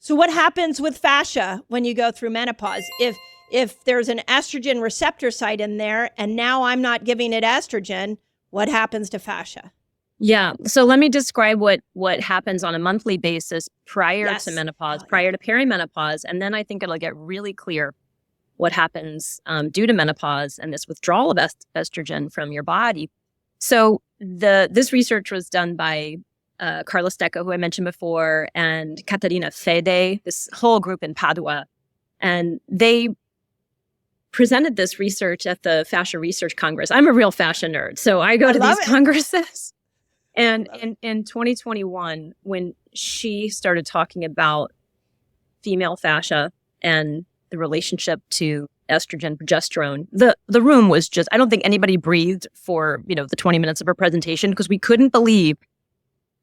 So what happens with fascia when you go through menopause? If there's an estrogen receptor site in there and now I'm not giving it estrogen, what happens to fascia? Yeah. So let me describe what happens on a monthly basis prior to menopause, prior to perimenopause. And then I think it'll get really clear what happens due to menopause and this withdrawal of estrogen from your body. So this research was done by Carla Stecco, who I mentioned before, and Caterina Fede, this whole group in Padua. And they presented this research at the Fascia Research Congress. I'm a real fascia nerd, so I go to these congresses. And in 2021, when she started talking about female fascia and the relationship to estrogen, progesterone, the room was just, I don't think anybody breathed for, the 20 minutes of her presentation, because we couldn't believe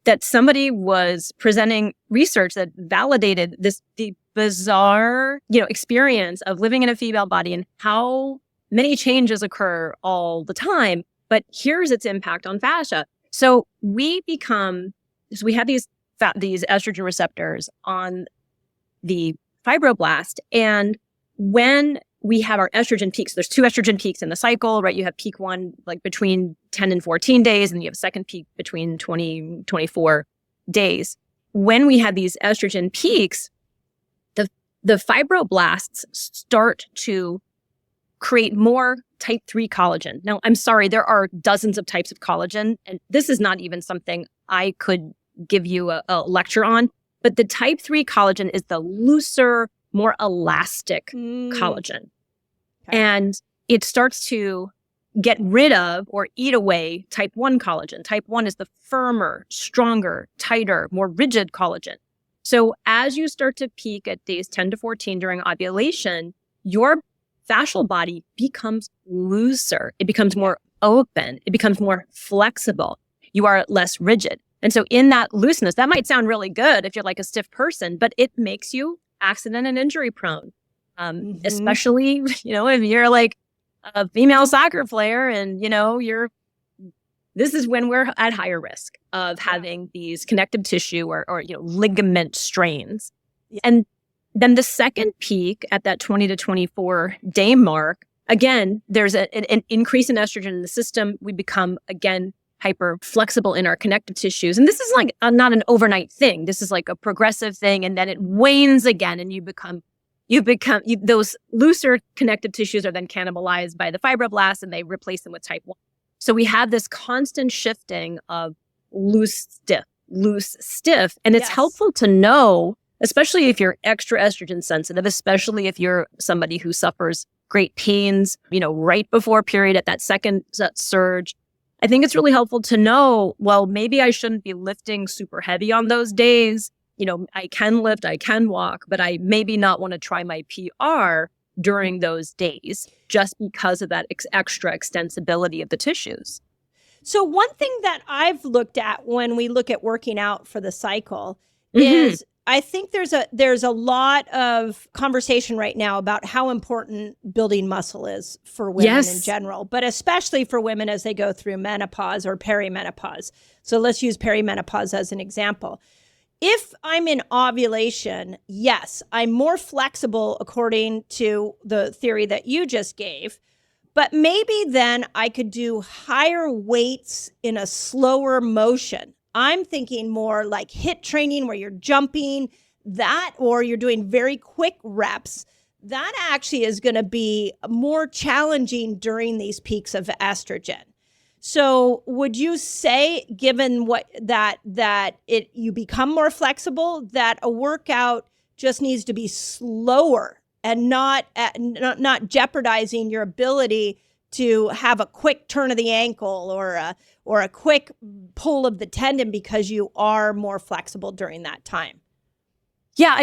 that somebody was presenting research that validated the bizarre, experience of living in a female body and how many changes occur all the time. But here's its impact on fascia. So we have these estrogen receptors on the fibroblast. And when we have our estrogen peaks, there's 2 estrogen peaks in the cycle, right? You have peak 1, like between 10 and 14 days, and you have a second peak between 20, 24 days. When we have these estrogen peaks, the fibroblasts start to create more type 3 collagen. Now, I'm sorry, there are dozens of types of collagen, and this is not even something I could give you a lecture on, but the type 3 collagen is the looser, more elastic collagen. Okay. And it starts to get rid of or eat away type 1 collagen. Type 1 is the firmer, stronger, tighter, more rigid collagen. So as you start to peak at days 10 to 14 during ovulation, your fascial body becomes looser. It becomes more open. It becomes more flexible. You are less rigid. And so in that looseness, that might sound really good if you're like a stiff person, but it makes you accident and injury prone. Especially, if you're like a female soccer player and, this is when we're at higher risk of having these connective tissue or ligament strains. Yeah. And then the second peak at that 20 to 24 day mark, again, there's an increase in estrogen in the system. We become, again, hyper flexible in our connective tissues. And this is like not an overnight thing. This is like a progressive thing. And then it wanes again and those looser connective tissues are then cannibalized by the fibroblasts and they replace them with type 1. So we have this constant shifting of loose, stiff. And it's helpful to know, especially if you're extra estrogen sensitive, especially if you're somebody who suffers great pains, right before period at that second surge. I think it's really helpful to know, well, maybe I shouldn't be lifting super heavy on those days. I can lift, I can walk, but I maybe not want to try my PR during those days just because of that extra extensibility of the tissues. So one thing that I've looked at when we look at working out for the cycle is I think there's a lot of conversation right now about how important building muscle is for women in general, but especially for women as they go through menopause or perimenopause. So let's use perimenopause as an example. If I'm in ovulation, yes, I'm more flexible according to the theory that you just gave, but maybe then I could do higher weights in a slower motion. I'm thinking more like HIIT training where you're jumping or you're doing very quick reps. That actually is going to be more challenging during these peaks of estrogen. So would you say, given you become more flexible, that a workout just needs to be slower and not jeopardizing your ability to have a quick turn of the ankle or a quick pull of the tendon because you are more flexible during that time? Yeah,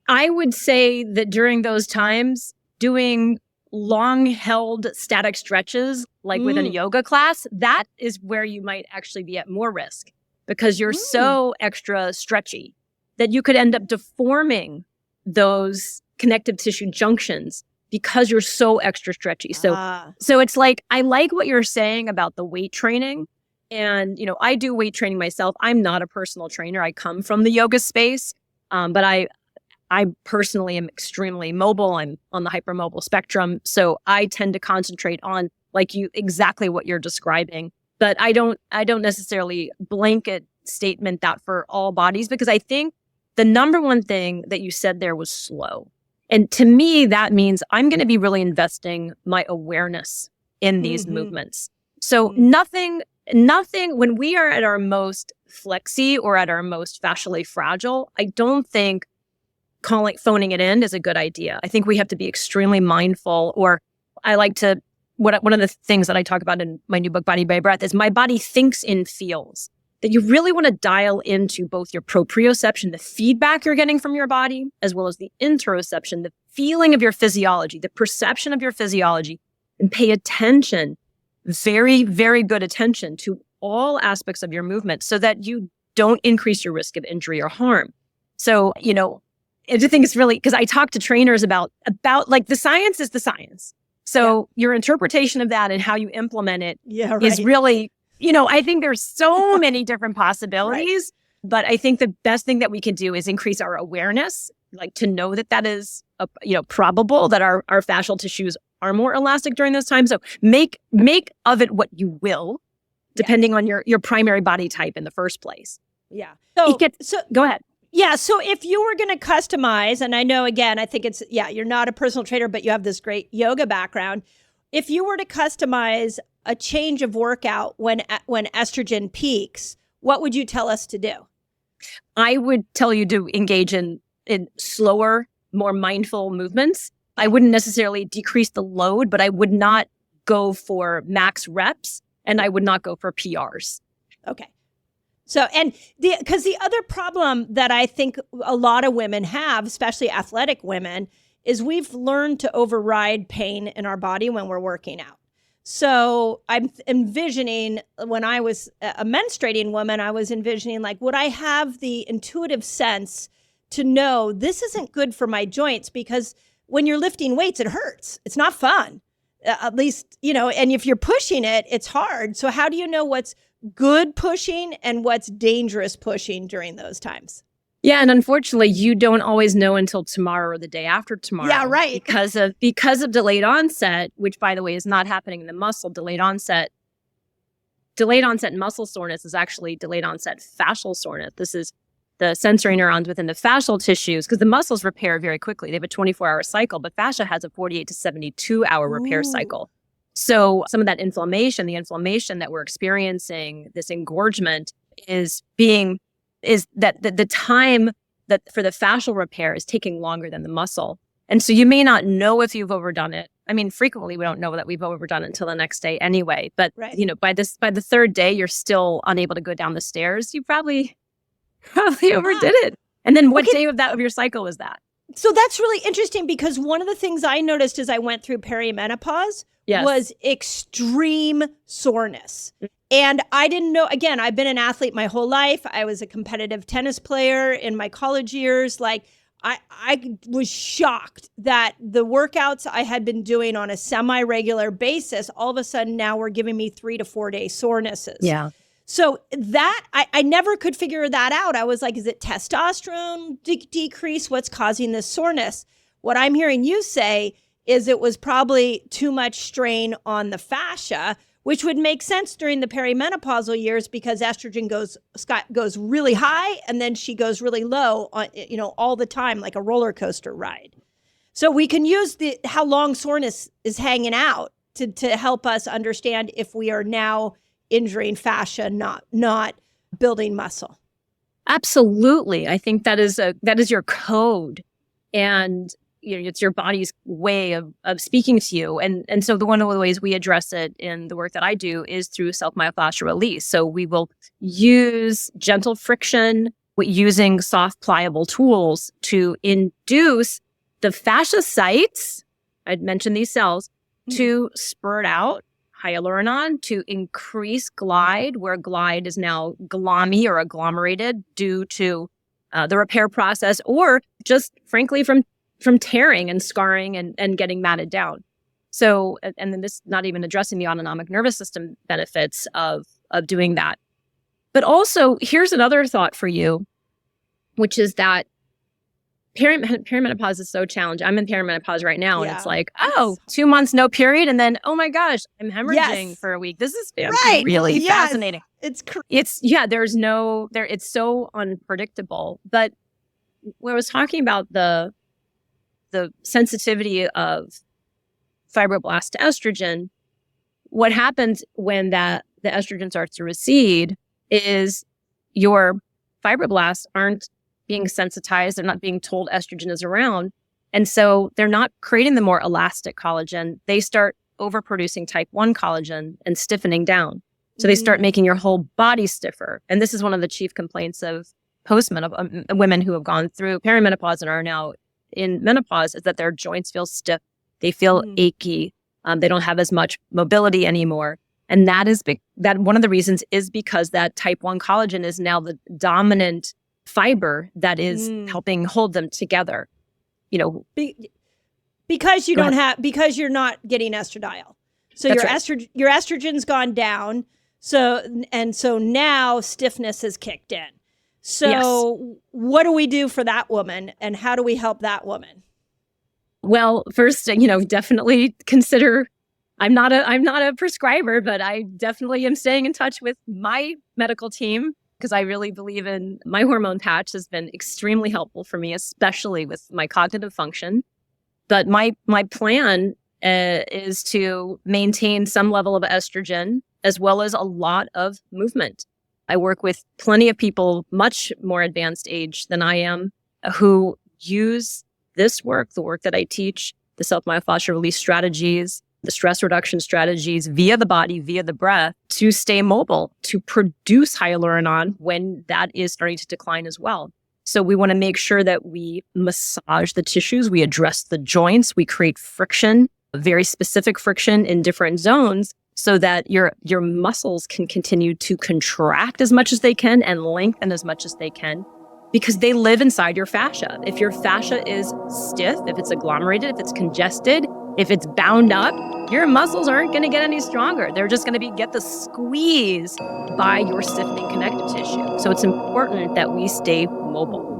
I would say that during those times, doing long-held static stretches, like within a yoga class, that is where you might actually be at more risk because you're so extra stretchy that you could end up deforming those connective tissue junctions because you're so extra stretchy. So it's like, I like what you're saying about the weight training. And, I do weight training myself. I'm not a personal trainer. I come from the yoga space, but I personally am extremely mobile. I'm on the hypermobile spectrum. So I tend to concentrate on exactly what you're describing. But I don't necessarily blanket statement that for all bodies, because I think the number one thing that you said there was slow. And to me, that means I'm going to be really investing my awareness in these movements. So nothing, when we are at our most flexy or at our most fascially fragile, I don't think phoning it in is a good idea. I think we have to be extremely mindful, or I like to, one of the things that I talk about in my new book, Body by Breath, is my body thinks in feels. That you really want to dial into both your proprioception, the feedback you're getting from your body, as well as the interoception, the feeling of your physiology, the perception of your physiology, and pay attention, very, very good attention to all aspects of your movement so that you don't increase your risk of injury or harm. So, I just think it's really, because I talk to trainers about like the science is the science. So your interpretation of that and how you implement it is really, I think there's so many different possibilities, but I think the best thing that we can do is increase our awareness, like to know that is, probable that our fascial tissues are more elastic during those times. So make of it what you will, depending on your primary body type in the first place. Yeah. So go ahead. Yeah. So if you were going to customize, and I know, again, I think it's, you're not a personal trainer, but you have this great yoga background. If you were to customize a change of workout when estrogen peaks, what would you tell us to do? I would tell you to engage in slower, more mindful movements. I wouldn't necessarily decrease the load, but I would not go for max reps, and I would not go for PRs. Okay. So, because the other problem that I think a lot of women have, especially athletic women, is we've learned to override pain in our body when we're working out. So I'm envisioning, when I was a menstruating woman, I was envisioning, like, would I have the intuitive sense to know this isn't good for my joints? Because when you're lifting weights, it hurts. It's not fun, at least, and if you're pushing it, it's hard. So how do you know what's good pushing and what's dangerous pushing during those times? Yeah, and unfortunately, you don't always know until tomorrow or the day after tomorrow. Yeah, right. Because of delayed onset, which, by the way, is not happening in the muscle. Delayed onset muscle soreness is actually delayed onset fascial soreness. This is the sensory neurons within the fascial tissues, because the muscles repair very quickly. They have a 24-hour cycle, but fascia has a 48 to 72-hour repair cycle. So some of that inflammation, the inflammation that we're experiencing, this engorgement, is that the time that for the fascial repair is taking longer than the muscle. And so you may not know if you've overdone it. I mean, frequently we don't know that we've overdone it until the next day anyway. But by the third day, you're still unable to go down the stairs. You probably overdid it. And then what day of your cycle was that? So that's really interesting, because one of the things I noticed as I went through perimenopause was extreme soreness. And I didn't know, again, I've been an athlete my whole life. I was a competitive tennis player in my college years. Like, I was shocked that the workouts I had been doing on a semi-regular basis, all of a sudden now were giving me 3 to 4 day sorenesses. Yeah. So that, I never could figure that out. I was like, is it testosterone decrease? What's causing this soreness? What I'm hearing you say is it was probably too much strain on the fascia, which would make sense during the perimenopausal years, because estrogen goes really high and then she goes really low on, all the time, like a roller coaster ride. So we can use how long soreness is hanging out to help us understand if we are now injuring fascia, not building muscle. Absolutely. I think that is your code, and it's your body's way of speaking to you. And so one of the ways we address it in the work that I do is through self-myofascial release. So we will use gentle friction using soft, pliable tools to induce the fascia sites, I'd mentioned these cells, to spurt out hyaluronan to increase glide, where glide is now glommy or agglomerated due to the repair process, or just frankly from tearing and scarring and getting matted down. So, and then this not even addressing the autonomic nervous system benefits of doing that. But also, here's another thought for you, which is that Perimenopause is so challenging. I'm in perimenopause right now, and it's Yeah. like, oh, 2 months, no period. And then, oh my gosh, I'm hemorrhaging Yes. for a week. This is Right. really Yes. fascinating. It's It's so unpredictable. But when I was talking about the sensitivity of fibroblast to estrogen, what happens when the estrogen starts to recede is your fibroblasts aren't being sensitized. They're not being told estrogen is around. And so they're not creating the more elastic collagen. They start overproducing type 1 collagen and stiffening down. So they start making your whole body stiffer. And this is one of the chief complaints of women who have gone through perimenopause and are now in menopause, is that their joints feel stiff. They feel achy. They don't have as much mobility anymore. And that is that one of the reasons is because that type 1 collagen is now the dominant fiber that is helping hold them together. Because you because you're not getting estradiol. So your estrogen's gone down. So now stiffness has kicked in. So what do we do for that woman, and how do we help that woman? Well, first, definitely consider, I'm not a prescriber, but I definitely am staying in touch with my medical team, because I really believe in my hormone patch has been extremely helpful for me, especially with my cognitive function. But my plan is to maintain some level of estrogen as well as a lot of movement. I work with plenty of people much more advanced age than I am who use this work, the work that I teach, the self-myofascial release strategies, the stress reduction strategies via the body, via the breath, to stay mobile, to produce hyaluronan when that is starting to decline as well. So we want to make sure that we massage the tissues, we address the joints, we create friction, very specific friction in different zones, so that your muscles can continue to contract as much as they can and lengthen as much as they can, because they live inside your fascia. If your fascia is stiff, if it's agglomerated, if it's congested, if it's bound up, your muscles aren't going to get any stronger. They're just going to get the squeeze by your stiffening connective tissue. So it's important that we stay mobile.